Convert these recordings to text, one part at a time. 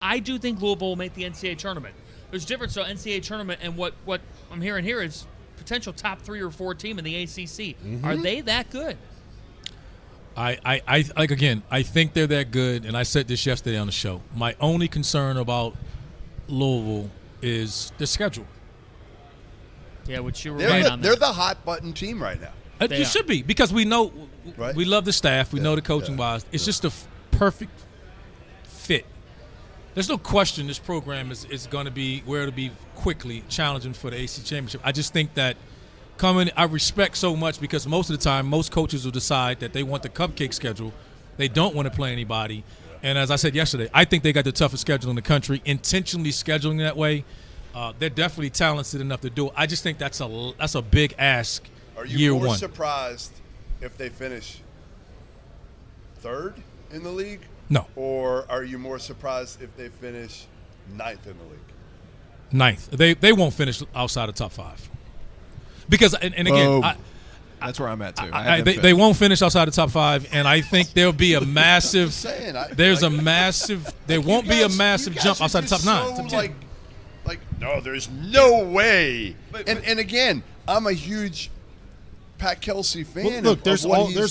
I do think Louisville will make the NCAA tournament. There's a difference on NCAA tournament and what I'm hearing here is potential top 3 or 4 team in the ACC. Mm-hmm. Are they that good? I think they're that good, and I said this yesterday on the show. My only concern about Louisville is the schedule. Yeah, which you were right on. They're the hot button team right now. You should be, because we know we love the staff. We know the coaching wise. It's just a perfect fit. There's no question this program is going to be where it'll be quickly challenging for the ACC championship. I just think that I respect so much, because most of the time, most coaches will decide that they want the cupcake schedule. They don't want to play anybody. And as I said yesterday, I think they got the toughest schedule in the country, intentionally scheduling that way. They're definitely talented enough to do it. I just think that's a big ask. Are you year more one. surprised if they finish 3rd in the league? No. Or are you more surprised if they finish 9th in the league? 9th. They won't finish outside of top 5. Because and again, that's where I'm at too. They won't finish outside the top 5, and I think there'll be a massive. There won't be a massive jump outside the top 9. So no, there's no way. And again, I'm a huge Pat Kelsey fan. Well, look, there's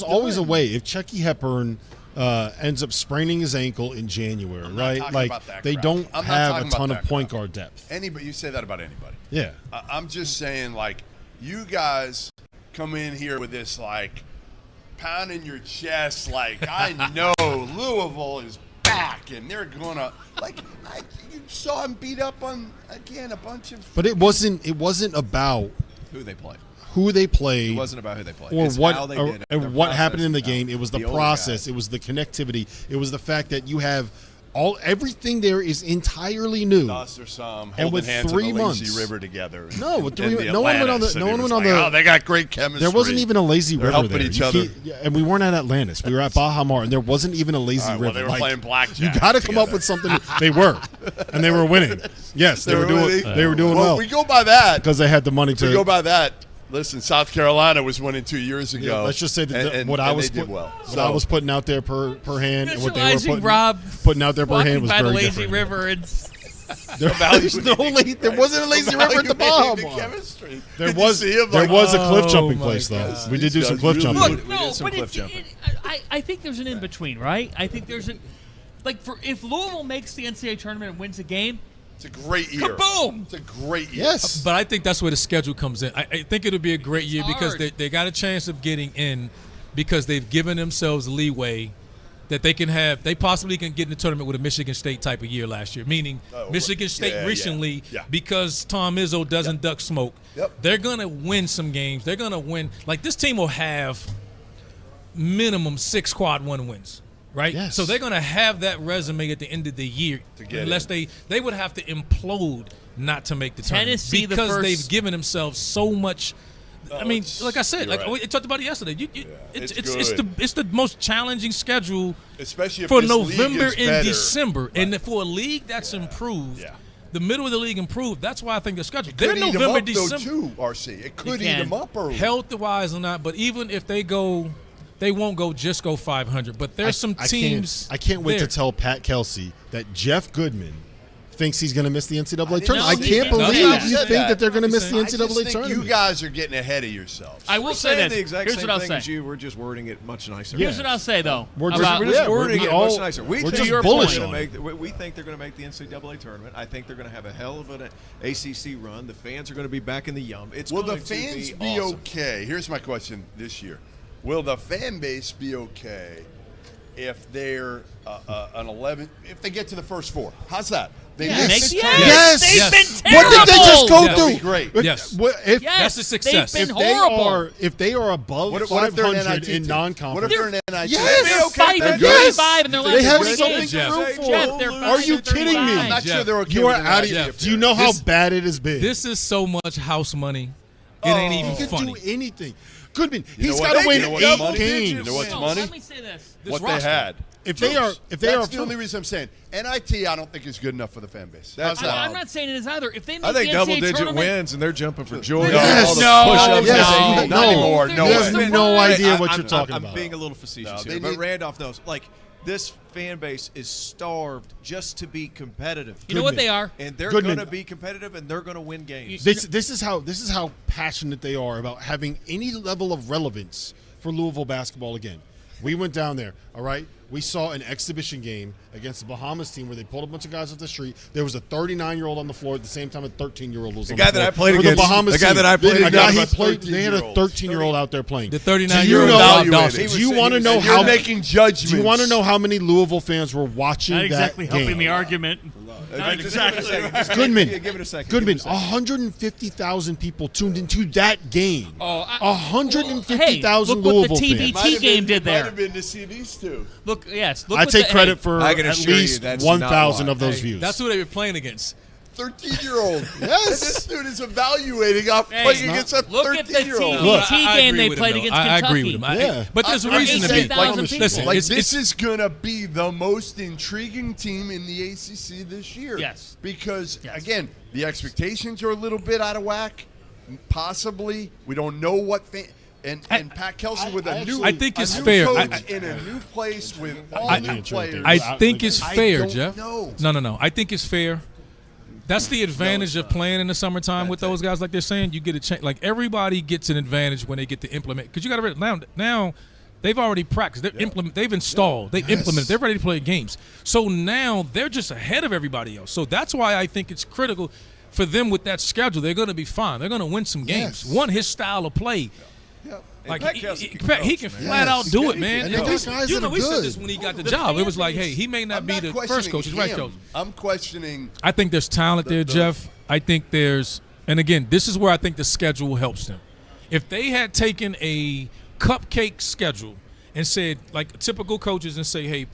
always a way. If Chucky Hepburn ends up spraining his ankle in January, right? Like they don't have a ton of point guard depth. You say that about anybody. Yeah. I'm just saying, like, you guys come in here with this, like, pounding your chest, like, I know Louisville is back and they're going to, like, you saw him beat up on, again, a bunch of. But it wasn't about who they play. It wasn't about who they played. Or it's what, how they did it. or what happened in the game. It was the process. It was the connectivity. It was the fact that you have everything there is entirely new. Dauster some and with hands 3 on the months, lazy river together. No, with 3 no one went on the. No one went on the. Oh, they got great chemistry. There wasn't even a lazy They're river helping there. each other. And we weren't at Atlantis. We were at Baja Mar, and there wasn't even a lazy river. Well, they were playing blackjack. You got to come up with something. They were, and they were winning. Yes, they were doing. They were doing well. We go by that because they had the money to. We go by that. Listen, South Carolina was winning 2 years ago. Yeah, let's just say that what I was putting out there per hand, and what they were putting out there per hand was very lazy different. River and there wasn't a lazy river at the Baja Mar. There was a cliff jumping place though. We did do some cliff jumping. I think there's an in between, right? I think there's if Louisville makes the NCAA tournament and wins a game. It's a great year. Kaboom! It's a great year. Yes. But I think that's where the schedule comes in. I think it'll be a great year because they got a chance of getting in because they've given themselves leeway that they possibly can get in the tournament with a Michigan State type of year last year, meaning Michigan State recently, because Tom Izzo doesn't duck smoke, they're going to win some games. They're going to win. Like, this team will have minimum 6 quad 1 wins. Right? Yes. So they're going to have that resume at the end of the year unless they would have to implode not to make the tournament because they've given themselves so much. I mean, like I said, we talked about it yesterday. It's the most challenging schedule, especially for November and December, and for a league that's improved. Yeah. The middle of the league improved. That's why I think the schedule. They're November, December. Too, RC. It could eat them up early. Health-wise or not, but even if they go. They won't go 500, but there's some teams. I can't wait to tell Pat Kelsey that Jeff Goodman thinks he's going to miss the NCAA tournament. I can't believe you think that they're going to miss the NCAA tournament. You guys are getting ahead of yourselves. I will say this. The exact Here's same what I'll thing say. as you. We're just wording it much nicer. Here's what I'll say, though. We're just wording it much nicer. We're just bullish on it. We think they're going to make the NCAA tournament. I think they're going to have a hell of an ACC run. The fans are going to be back in the yum. Will the fans be okay? Here's my question this year. Will the fan base be okay if they're an 11? If they get to the first 4, how's that? Yes. They've been terrible. What did they just go through? Be great. Yes. That's a success. They've been horrible. If they are above 500 in non-conference, what if they're an NIT? They're 5-35 and they're they have last something to root for. Jeff, are you kidding me? I'm not sure they're okay. You are out of here. Do you know how bad it has been? This is so much house money. It ain't even funny. He can do anything. Goodman, he's got to win 8 games. You know what's money? Let me say this. What they had. If they are, that's the only reason I'm saying NIT. I don't think is good enough for the fan base. I'm not saying it is either. If they make I think the NCAA double-digit tournament, wins and they're jumping for joy. Yes. Not anymore. You have no idea what you're talking about. I'm being a little facetious here, but Randolph knows. Like, This fan base is starved just to be competitive. You know what they are? And they're going to be competitive, and they're going to win games. This is how passionate they are about having any level of relevance for Louisville basketball again. We went down there, all right? We saw an exhibition game against the Bahamas team where they pulled a bunch of guys off the street. There was a 39-year-old on the floor at the same time a 13-year-old was on the floor. The guy that I played against. The Bahamas the guy team. that I played against. They had a 13-year-old out there playing. The 39-year-old Dauster. Do you want to know how making judgments? Do you want to know how many Louisville fans were watching Not exactly that game? helping the argument. Not exactly. Goodman, Give it a second. Goodman, 150,000 people tuned into that game. 150,000 look what Louisville the fans. TBT game did there. Might have been to see these two. Look, yes. I take credit for I can at assure you least that's 1,000 not of those why. views. That's who they were playing against. 13-year-old. Yes. And this dude is evaluating off playing against a Look at the 13-year-old. TBT game they played against Kentucky. I agree with him. Yeah. But there's a reason to be. 18,000 people. Listen, Like, it's this is going to be the most intriguing team in the ACC this year. Yes. Because, again, the expectations are a little bit out of whack. Possibly. We don't know what and Pat Kelsey with a new I think it's a new fair. coach in a new place with all new players. I think it's fair, don't Jeff. know. No. I think it's fair. That's the advantage of playing in the summertime with those guys. Like they're saying, you get a chance. Like everybody gets an advantage when they get to implement. Because you got to now they've already practiced. They've installed. They've implemented. They're ready to play games. So now they're just ahead of everybody else. So that's why I think it's critical for them with that schedule. They're going to be fine. They're going to win some games. One, his style of play. Like he can flat out do it, man. And they got guys that are we said good. this when he got the job. It was like, hey, he may not be the first coach. He's right coach. I'm questioning. I think there's talent there, Jeff. I think there's, and again, this is where I think the schedule helps them. If they had taken a cupcake schedule and said, like typical coaches, and say, hey,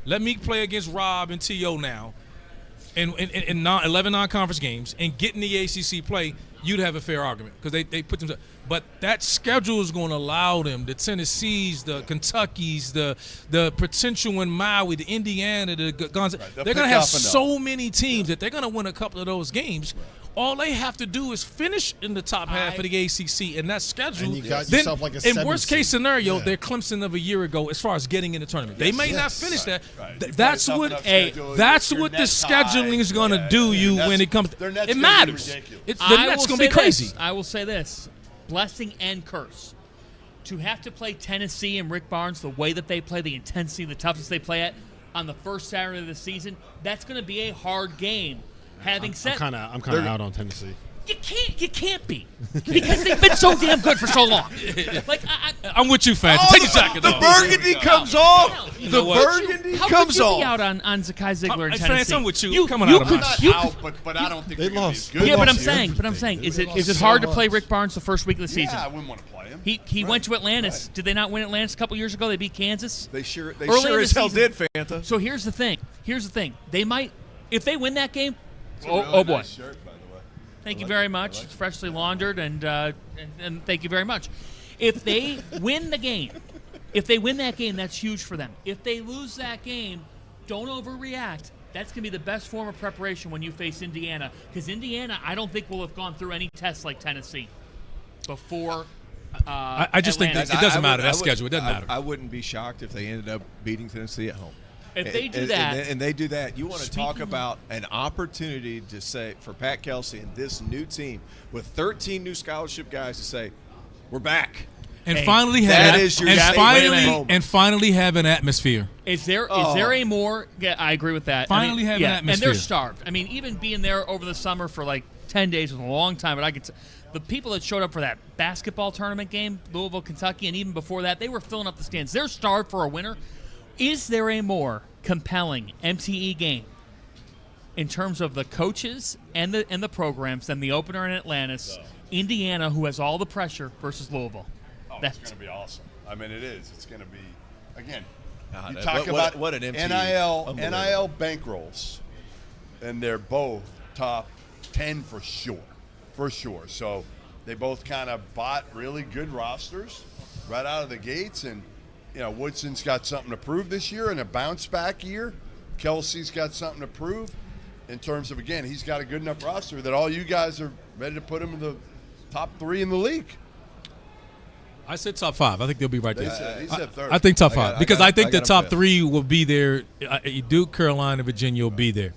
let me play against Rob and T.O. now, in 11 non-conference games, and get in the ACC play, you'd have a fair argument because they put themselves. But that schedule is going to allow them, the Tennessees, the Kentuckys, the potential in Maui, the Indiana, the Gonzaga. They're going to have so many teams that they're going to win a couple of those games. All they have to do is finish in the top half of the ACC, and that schedule. And you got then, yourself like a in 7 worst case seed. scenario, they're Clemson of a year ago as far as getting in the tournament. They may not finish that. Right. That's what the scheduling is going to do you when it comes. It matters. The net's going to be crazy. I will say this: blessing and curse. To have to play Tennessee and Rick Barnes the way that they play, the intensity, the toughness they play at on the first Saturday of the season, that's going to be a hard game. Having said, I'm kind of out on Tennessee. You can't be because they've been so damn good for so long. Like I'm with you, Fanta. Take your jacket off. The burgundy comes off. The burgundy how comes could you off. be out on Zakai Ziegler in Fanta, Tennessee? I'm with you. Come on out of I'm not out, but I don't think they they're gonna lost. be as good. Yeah, but this year. I'm saying, is it hard to play Rick Barnes the first week of the season? Yeah, I wouldn't want to play him. He went to Atlantis. Did they not win Atlantis a couple years ago? They beat Kansas. They sure Early in the as hell season. did, Fanta. So here's the thing. They might, if they win that game. It's a really Boy. nice shirt, by the way. Thank you very much. It's freshly laundered, and thank you very much. If they win the game, that's huge for them. If they lose that game, don't overreact. That's going to be the best form of preparation when you face Indiana, because Indiana, I don't think will have gone through any tests like Tennessee before. I just think that it doesn't matter. That schedule, it doesn't matter. I wouldn't be shocked if they ended up beating Tennessee at home. If they do that, and they do that, you want to talk about an opportunity to say for Pat Kelsey and this new team with 13 new scholarship guys to say, we're back. And finally have an atmosphere. Is there a more? Yeah, I agree with that. Finally have an atmosphere. And they're starved. I mean, even being there over the summer for like 10 days was a long time. But the people that showed up for that basketball tournament game, Louisville, Kentucky, and even before that, they were filling up the stands. They're starved for a winner. Is there a more compelling MTE game in terms of the coaches and the programs than the opener in Atlantis, Indiana, who has all the pressure, versus Louisville? It's going to be awesome. I mean, it is. It's going to be, again, you talk about what an MTE. NIL bankrolls, and they're both top 10 for sure. So they both kind of bought really good rosters right out of the gates, and Woodson's got something to prove this year in a bounce-back year. Kelsey's got something to prove in terms of, again, he's got a good enough roster that all you guys are ready to put him in the top 3 in the league. I said top 5. I think they'll be right there. He said third. I think top 5 because I think the got 'em top fifth. 3 will be there. Duke, Carolina, Virginia will be there.